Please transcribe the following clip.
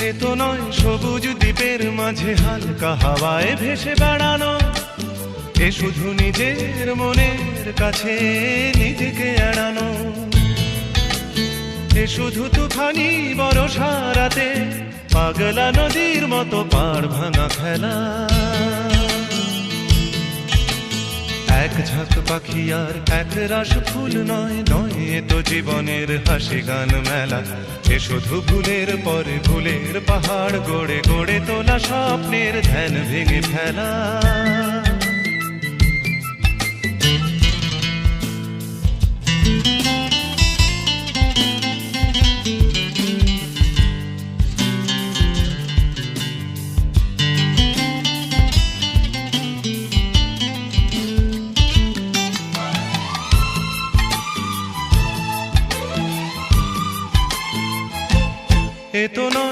এ তো নয় সবুজ দ্বীপের মাঝে হালকা হাওয়ায় ভেসে বেড়ানো, এ শুধু নিজের মনের কাছে নিজেকে এড়ানো, এ শুধু তুফানি বরষা রাতে পাগলা নদীর মতো পাড় ভাঙা খেলা। এক ঝাঁক পাখি আর এক রাশ ফুল নয়, নয় এ তো জীবনের হাসি গান মেলা, এ শুধু ভুলের পরে ভুলের পাহাড় গড়ে গড়ে তোলা স্বপ্নের ধ্যান ভেঙে ফেলা। এ তো নয়